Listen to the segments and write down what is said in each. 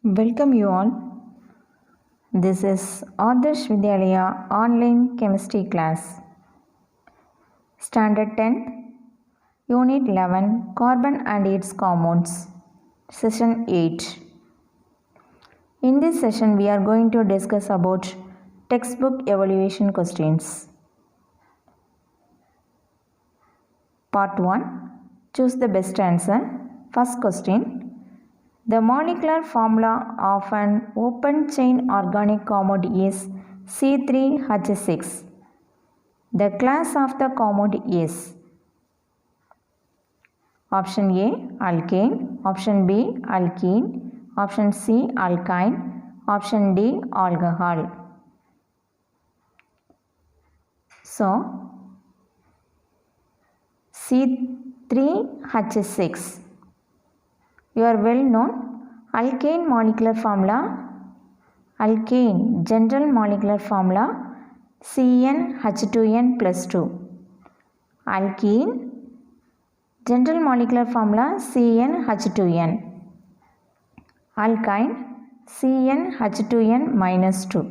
Welcome you all. This is Adarsh Vidyalaya online chemistry class. Standard 10, Unit 11, Carbon and its compounds. Session 8. In this session we are going to discuss about textbook evaluation questions. Part 1. Choose the best answer. First question. The molecular formula of an open chain organic compound is C3H6. The class of the compound is option A alkane, option B alkene, option C alkyne, option D alcohol. So C3H6. Your well known alkane molecular formula, alkane general molecular formula CnH2n plus 2. Alkene general molecular formula CnH2n. Alkyne CnH2n minus 2.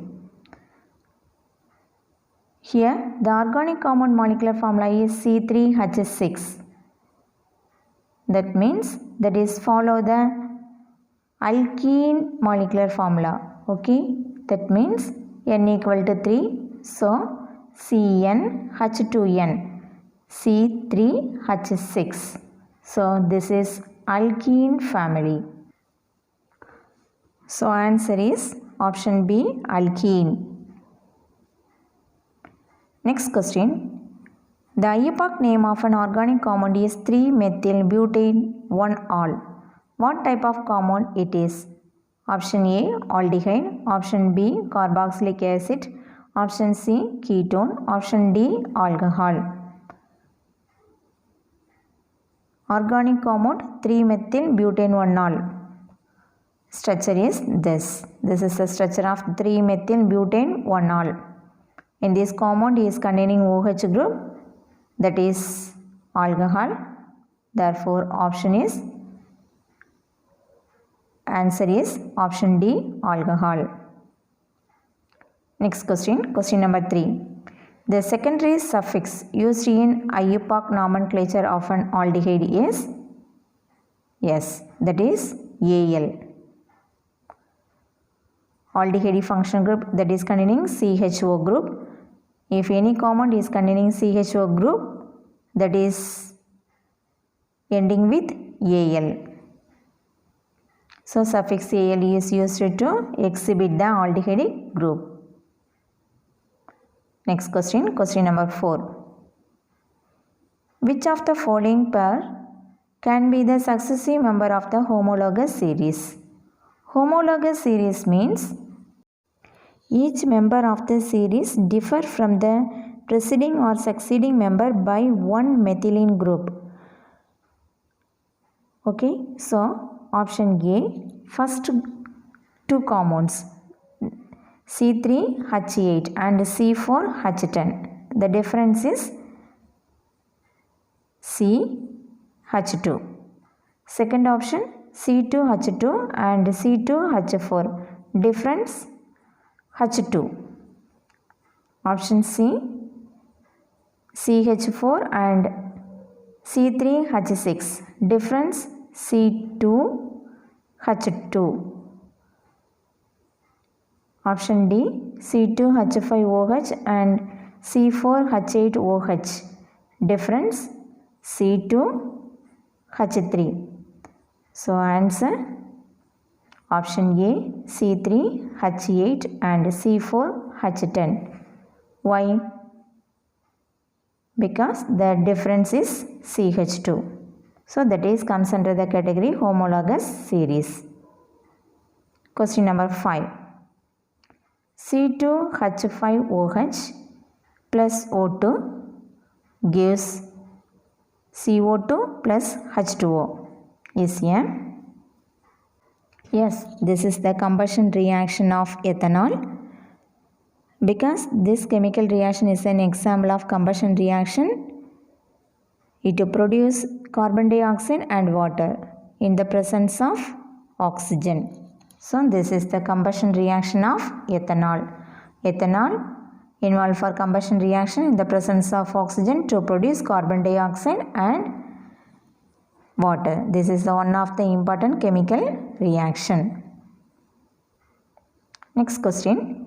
Here the organic compound molecular formula is C3H6. That means that is follow the alkene molecular formula. Okay, that means n equal to 3. So CnH2n C3H6. So this is alkene family. So answer is option B alkene. Next question. The IUPAC name of an organic compound is 3-methyl-butane-1-ol. What type of compound it is? Option A aldehyde, option B carboxylic acid, option C ketone, option D alcohol. Organic compound 3-methyl-butane-1-ol. Structure is this. This is the structure of 3-methyl-butane-1-ol. In this compound is containing OH group, that is alcohol. Therefore option is answer is option D alcohol. Next question, question number 3. The secondary suffix used in IUPAC nomenclature of an aldehyde is that is Al. Aldehyde functional group that is containing CHO group. If any compound is containing CHO group, that is ending with Al. So suffix Al is used to exhibit the aldehyde group. Next question, question number 4. Which of the following pair can be the successive member of the homologous series? Homologous series means each member of the series differ from the preceding or succeeding member by one methylene group. Okay, so option A, first two compounds C3H8 and C4H10. The difference is CH2. Second option C2H2 and C2H4. Difference H2. Option C CH4 and C3H6. Difference C2H2. Option D C2H5OH and C4H8OH. Difference C2H3. So answer option A C3H8 and C4H10. Why? Because the difference is CH2. So that is comes under the category homologous series. Question number 5. C2H5OH plus O2 gives CO2 plus H2O. Is a yes, this is the combustion reaction of ethanol. Because this chemical reaction is an example of combustion reaction, it produces carbon dioxide and water in the presence of oxygen. So this is the combustion reaction of ethanol. Ethanol involved for combustion reaction in the presence of oxygen to produce carbon dioxide and water. This is the one of the important chemical reaction. Next question.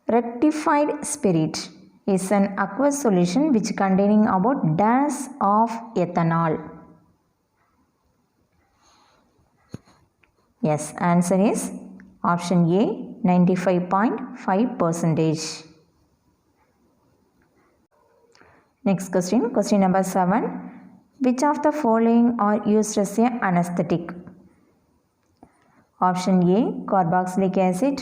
Rectified spirit is an aqueous solution which containing about dash of ethanol. Yes, answer is option A, 95.5%. Next question, question number 7. Which of the following are used as an anesthetic? Option A, carboxylic acid.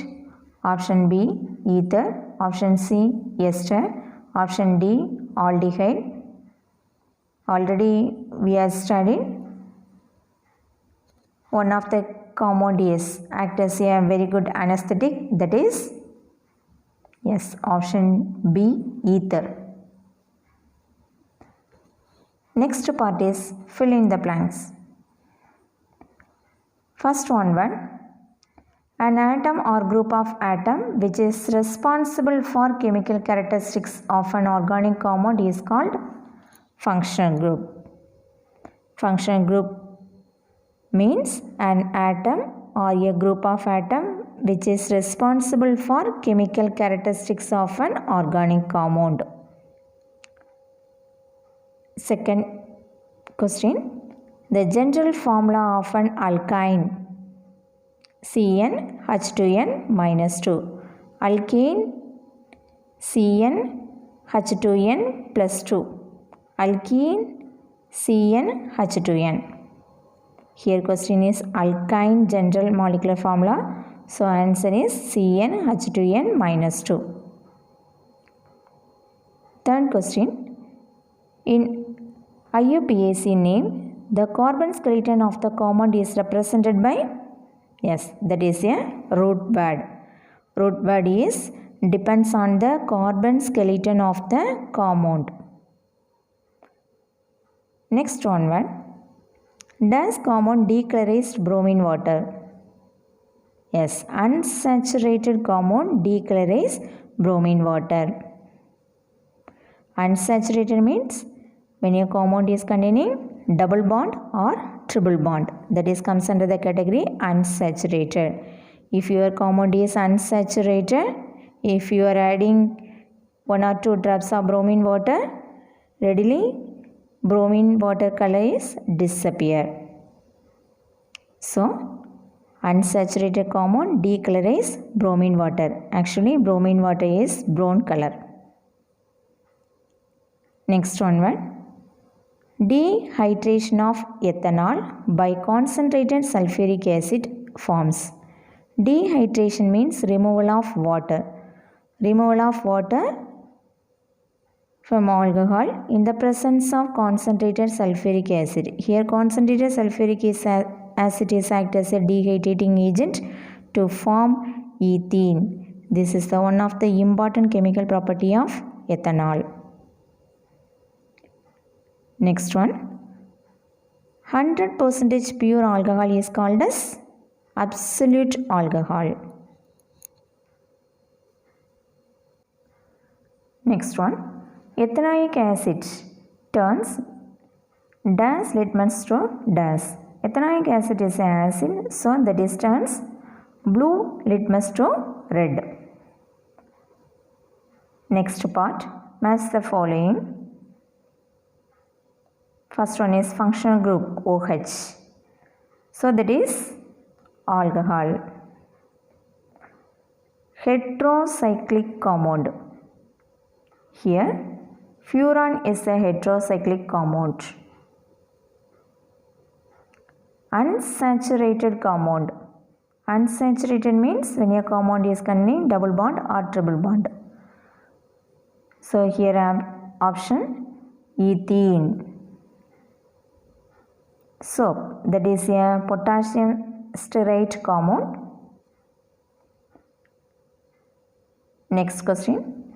Option B, ether. Option C, ester. Option D, aldehyde. Already we have studied one of the compound is act as a very good anesthetic, that is yes, option B, ether. Next part is fill in the blanks. First one, an atom or group of atom which is responsible for chemical characteristics of an organic compound is called functional group. Functional group means an atom or a group of atom which is responsible for chemical characteristics of an organic compound. Second question, the general formula of an alkyne. CnH2n minus 2. Alkene CnH2n plus 2. Alkene CnH2n. Here question is alkyne general molecular formula. So answer is CnH2n minus 2. Third question. In IUPAC name, the carbon skeleton of the compound is represented by, yes, that is a root word. Root word is depends on the carbon skeleton of the compound. Next one, does compound decolorized bromine water? Yes, unsaturated compound decolorized bromine water. Unsaturated means when a compound is containing double bond or triple bond, that is comes under the category unsaturated. If your compound is unsaturated, if you are adding 1 or 2 drops of bromine water, readily bromine water color is disappear. So unsaturated compound decolorize bromine water. Actually bromine water is brown color. Next one, dehydration of ethanol by concentrated sulfuric acid forms. Dehydration means removal of water. Removal of water from alcohol in the presence of concentrated sulfuric acid. Here concentrated sulfuric acid is act as a dehydrating agent to form ethene. This is the one of the important chemical property of ethanol. Next one, 100% pure alcohol is called as absolute alcohol. Next one, ethanoic acid turns dash litmus to dash. Ethanoic acid is an acid, so that is turns blue litmus to red. Next part, match the following. First one is functional group OH. So that is alcohol. Heterocyclic compound. Here furan is a heterocyclic compound. Unsaturated compound. Unsaturated means when a compound is containing double bond or triple bond. So here I have option ethene. Soap, that is a potassium stearate compound. Next question,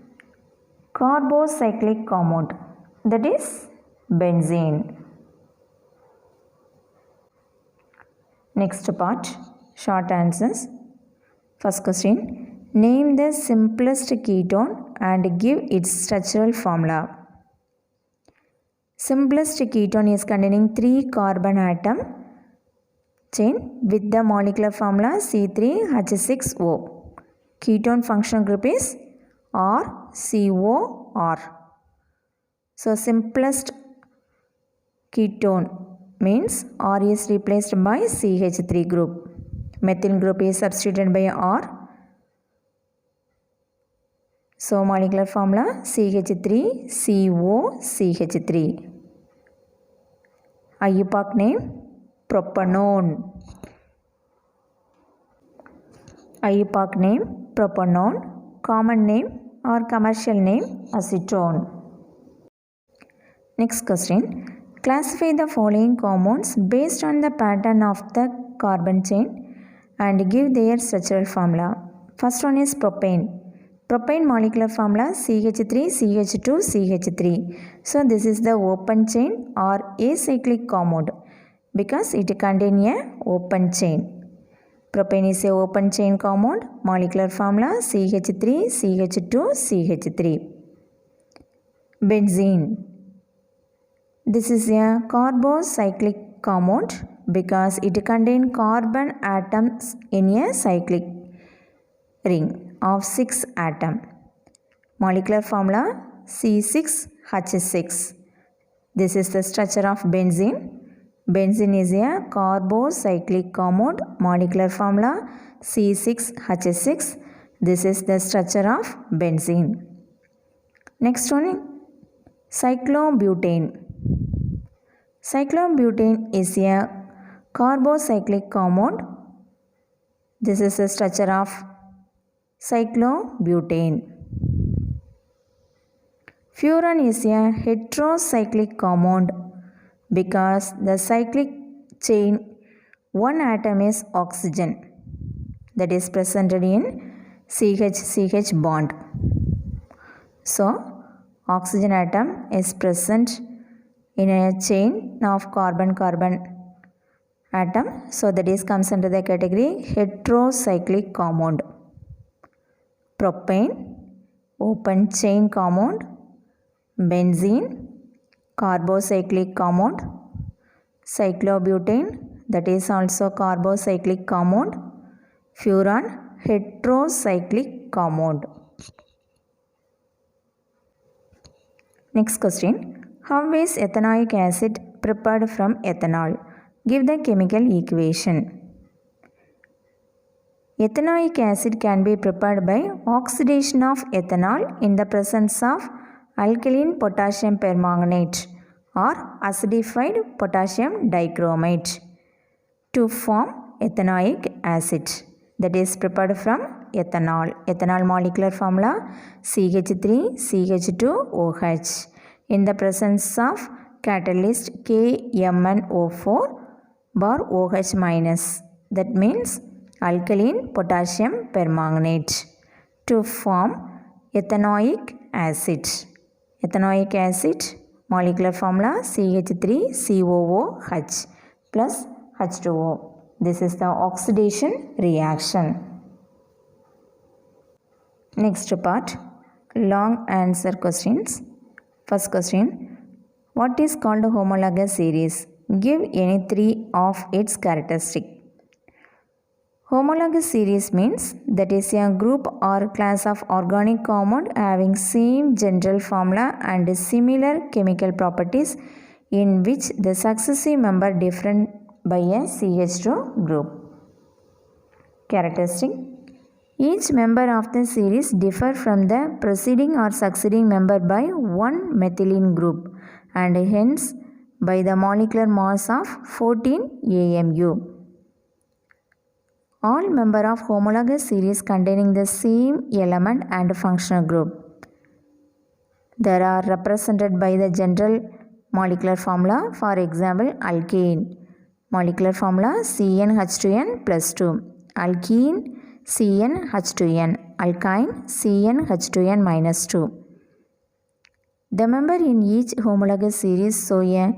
carbocyclic compound, that is benzene. Next part, short answers. First question. Name the simplest ketone and give its structural formula. Simplest ketone is containing 3 carbon atom chain with the molecular formula C3H6O. Ketone functional group is RCOR. So simplest ketone means R is replaced by CH3 group. Methyl group is substituted by R. So molecular formula CH3COCH3. IUPAC name propanone. IUPAC name propanone. Common name or commercial name acetone. Next question. Classify the following compounds based on the pattern of the carbon chain and give their structural formula. First one is propane. Propane molecular formula CH3CH2CH3. So this is the open chain or acyclic compound because it contains a open chain. Propane is a open chain compound. Molecular formula CH3CH2CH3. Benzene. This is a carbocyclic compound because it contains carbon atoms in a cyclic ring of 6 atoms. Molecular formula C6H6. This is the structure of benzene. Benzene is a carbocyclic compound. Molecular formula C6H6. This is the structure of benzene. Next one, cyclobutane. Cyclobutane is a carbocyclic compound. This is the structure of cyclobutane. Furan is a heterocyclic compound because the cyclic chain one atom is oxygen that is presented in CH bond. So oxygen atom is present in a chain of carbon atom. So that is comes under the category heterocyclic compound. Propane, open chain compound. Benzene, carbocyclic compound. Cyclobutane, that is also carbocyclic compound. Furan, heterocyclic compound. Next question. How is ethanoic acid prepared from ethanol? Give the chemical equation. Ethanoic acid can be prepared by oxidation of ethanol in the presence of alkaline potassium permanganate or acidified potassium dichromate to form ethanoic acid that is prepared from ethanol. Ethanol molecular formula CH3CH2OH in the presence of catalyst KMnO4 bar OH minus, that means alkaline potassium permanganate to form ethanoic acid. Ethanoic acid molecular formula CH3COOH plus H2O. This is the oxidation reaction. Next part, long answer questions. First question. What is called homologous series? Give any 3 of its characteristics. Homologous series means that is a group or class of organic compound having same general formula and similar chemical properties in which the successive member different by a CH2 group. Characteristic. Each member of the series differ from the preceding or succeeding member by one methylene group and hence by the molecular mass of 14 AMU. All members of homologous series containing the same element and functional group. They are represented by the general molecular formula. For example, alkane. Molecular formula CnH2n plus 2. Alkene CnH2n. Alkyne CnH2n minus 2. The member in each homologous series show a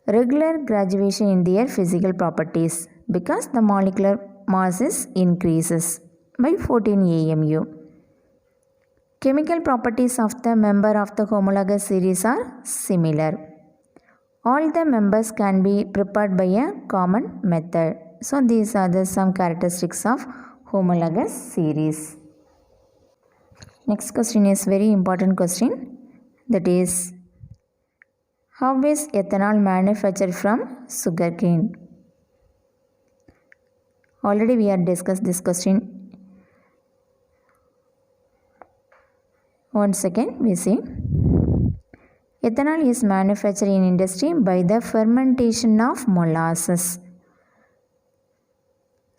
regular graduation in their physical properties because the molecular mass increases. by 14 AMU. Chemical properties of the member of the homologous series are similar. All the members can be prepared by a common method. So these are the some characteristics of homologous series. Next question is very important question, that is, how is ethanol manufactured from sugarcane? Already we have discussed this question. Once again we see, ethanol is manufactured in industry by the fermentation of molasses.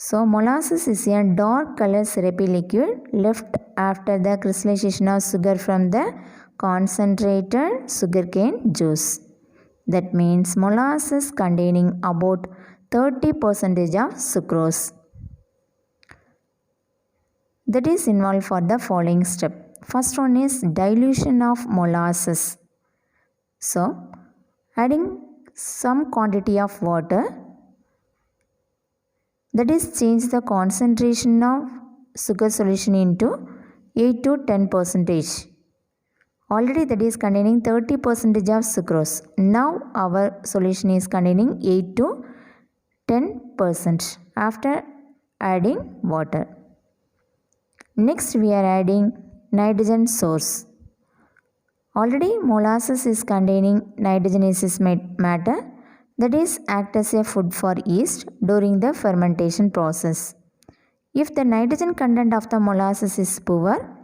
So molasses is a dark color syrupy liquid left after the crystallization of sugar from the concentrated sugarcane juice. That means molasses containing about 30% of sucrose. That is involved for the following step. First one is dilution of molasses. So adding some quantity of water, that is change the concentration of sugar solution into 8 to 10%. Already that is containing 30% of sucrose. Now our solution is containing 8 to 10% after adding water. Next we are adding nitrogen source. Already molasses is containing nitrogenaceous matter, that is act as a food for yeast during the fermentation process. If the nitrogen content of the molasses is poor,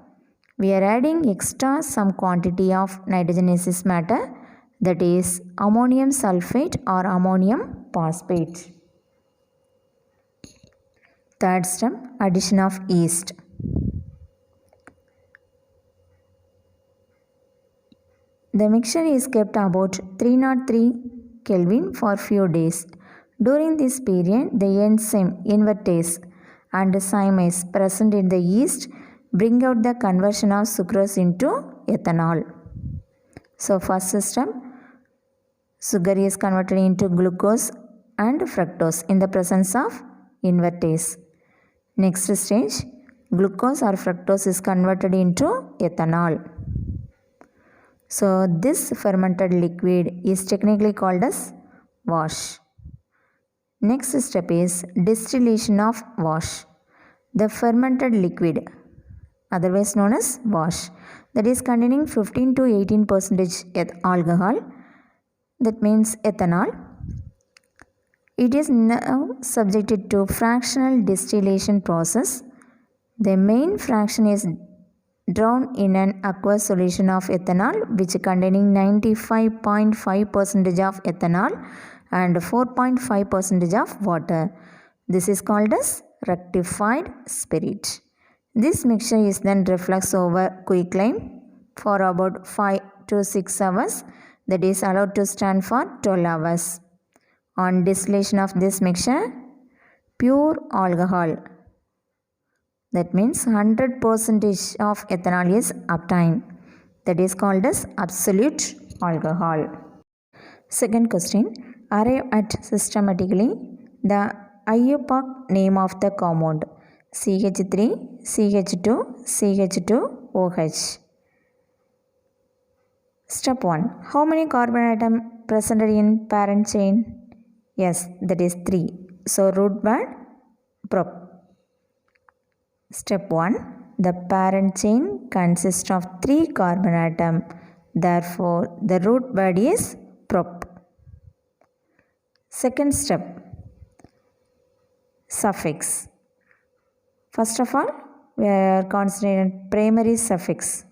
we are adding extra some quantity of nitrogenaceous matter, that is ammonium sulfate or ammonium phosphate. Third step, addition of yeast. The mixture is kept about 303 Kelvin for few days. During this period, the enzyme invertase and zymase present in the yeast bring out the conversion of sucrose into ethanol. So first system, sugar is converted into glucose and fructose in the presence of invertase. Next stage, glucose or fructose is converted into ethanol. So this fermented liquid is technically called as wash. Next step is distillation of wash. The fermented liquid, otherwise known as wash, that is containing 15 to 18% alcohol, that means ethanol. It is now subjected to fractional distillation process. The main fraction is drawn in an aqueous solution of ethanol which containing 95.5% of ethanol and 4.5% of water. This is called as rectified spirit. This mixture is then refluxed over quicklime for about 5 to 6 hours, that is allowed to stand for 12 hours. On distillation of this mixture, pure alcohol, that means 100% of ethanol is obtained. That is called as absolute alcohol. Second question, arrive at systematically the IUPAC name of the compound CH3, CH2, CH2OH. Step 1. How many carbon atoms presented in parent chain? Yes, that is 3. So root word prop. Step 1. The parent chain consists of 3 carbon atoms. Therefore, the root word is prop. Second step. Suffix. First of all, we are considering primary suffix.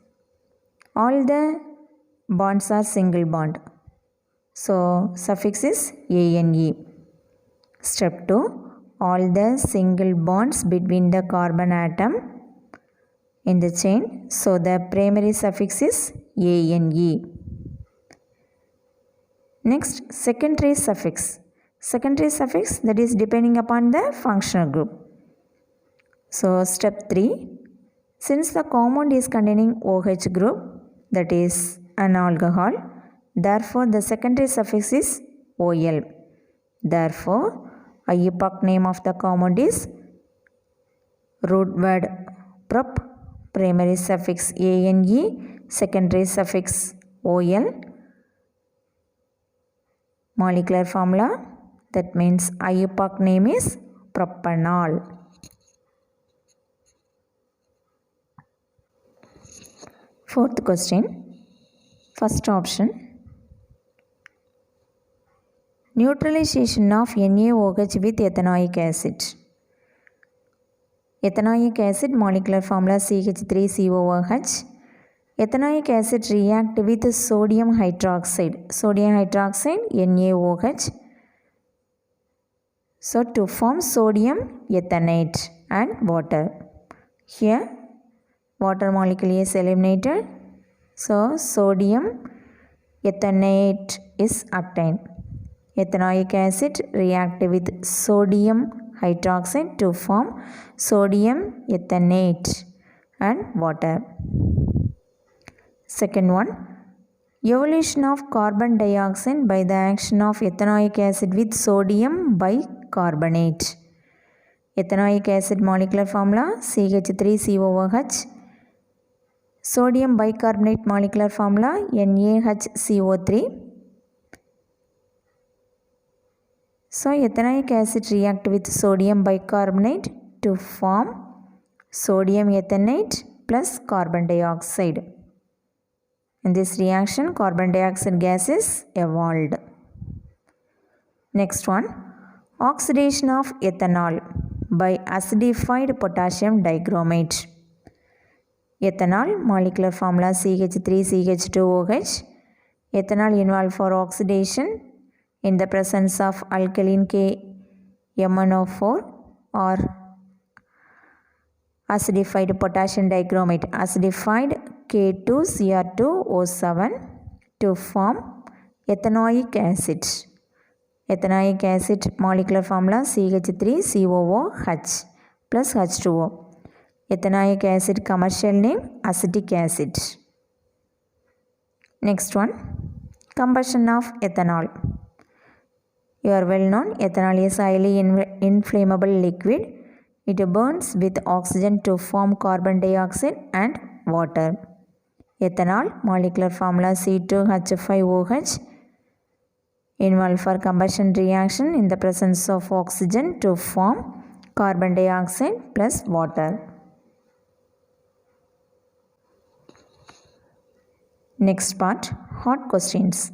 All the bonds are single bond. So, suffix is ANE. Step 2. All the single bonds between the carbon atom in the chain. So, the primary suffix is ANE. Next, secondary suffix. Secondary suffix, that is depending upon the functional group. So, step 3. Since the compound is containing OH group, that is an alcohol, therefore the secondary suffix is OL. Therefore, IUPAC name of the compound is root word prop, primary suffix ane, secondary suffix ol. Molecular formula, that means IUPAC name is propanol. Fourth question, first option. Neutralization of NaOH with ethanoic acid. Ethanoic acid molecular formula CH3COOH. Ethanoic acid react with sodium hydroxide. Sodium hydroxide NaOH. So to form sodium ethanate and water. Here water molecule is eliminated. So sodium ethanate is obtained. Ethanoic acid react with sodium hydroxide to form sodium ethanate and water. Second one, evolution of carbon dioxide by the action of ethanoic acid with sodium bicarbonate. Ethanoic acid molecular formula CH3COOH. Sodium bicarbonate molecular formula NaHCO3. So ethanoic acid react with sodium bicarbonate to form sodium ethanate plus carbon dioxide. In this reaction, carbon dioxide gas is evolved. Next one, oxidation of ethanol by acidified potassium dichromate. Ethanol molecular formula CH3CH2OH. Ethanol involved for oxidation in the presence of alkaline KMnO4 or acidified potassium dichromate, acidified K2Cr2O7 to form ethanoic acid. Ethanoic acid molecular formula CH3COOH plus H2O. Ethanoic acid commercial name acetic acid. Next one, combustion of ethanol. You are well known, ethanol is highly inflammable liquid. It burns with oxygen to form carbon dioxide and water. Ethanol molecular formula C2H5OH involved for combustion reaction in the presence of oxygen to form carbon dioxide plus water. Next part, hot questions.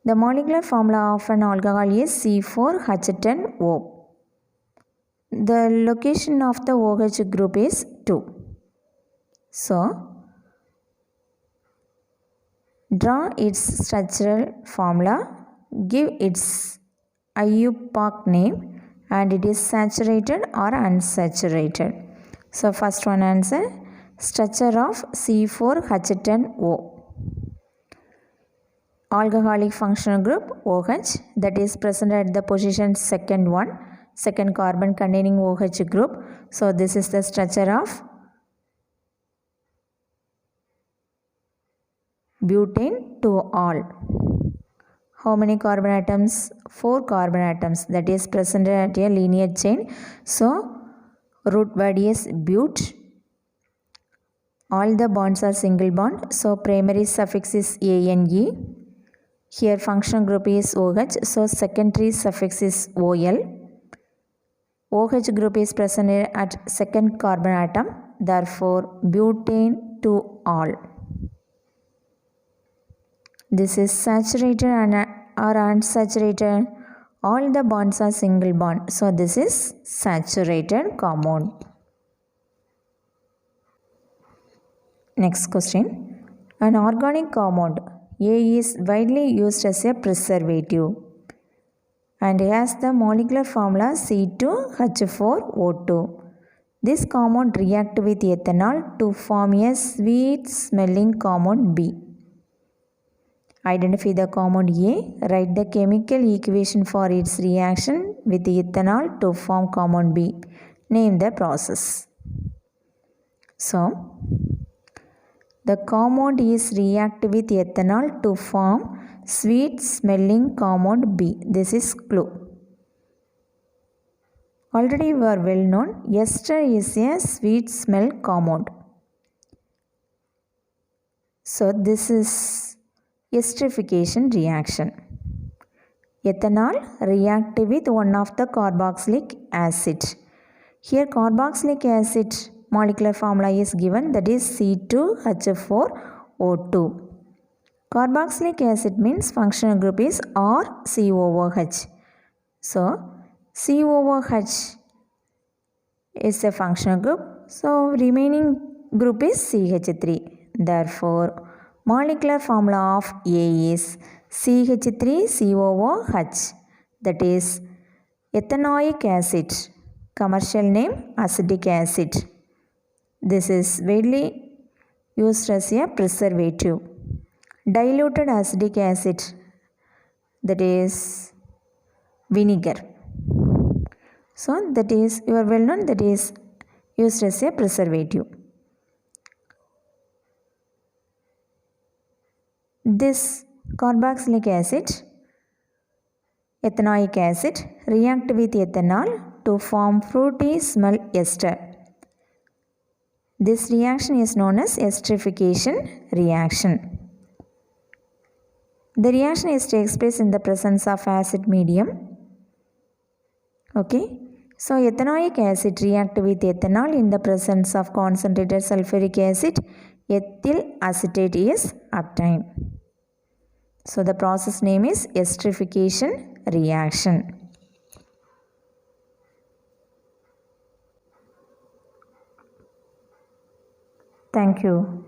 The molecular formula of an alcohol is C4H10O. The location of the OH group is 2. So, draw its structural formula, give its IUPAC name, and it is saturated or unsaturated. So, first one answer, structure of C4H10O. Alcoholic functional group OH, that is present at the position second carbon containing OH group. So this is the structure of butane 2-ol. How many carbon atoms? 4 carbon atoms, that is present at a linear chain. So root word is but. All the bonds are single bond. So primary suffix is ane. Here function group is OH, so secondary suffix is OL. OH group is present at second carbon atom, therefore butane 2-ol. This is saturated or unsaturated. All the bonds are single bond, so this is saturated compound. Next question. An organic compound A is widely used as a preservative and has the molecular formula C2H4O2. This compound reacts with ethanol to form a sweet smelling compound B. Identify the compound A. Write the chemical equation for its reaction with ethanol to form compound B. Name the process. So, the compound is react with ethanol to form sweet smelling compound B. This is clue. Already we are well known, ester is a sweet smell compound. So this is esterification reaction. Ethanol react with one of the carboxylic acid. Here carboxylic acid molecular formula is given, that is C2H4O2. Carboxylic acid means functional group is RCOOH. So COOH is a functional group. So remaining group is CH3. Therefore molecular formula of A is CH3COOH, that is ethanoic acid. Commercial name acetic acid. This is widely used as a preservative. Diluted acetic acid, that is vinegar. So that is, you are well known, that is used as a preservative. This carboxylic acid, ethanoic acid, react with ethanol to form fruity smell ester. This reaction is known as esterification reaction. The reaction takes place in the presence of acid medium. Okay. So ethanoic acid react with ethanol in the presence of concentrated sulfuric acid. Ethyl acetate is obtained. So the process name is esterification reaction. Thank you.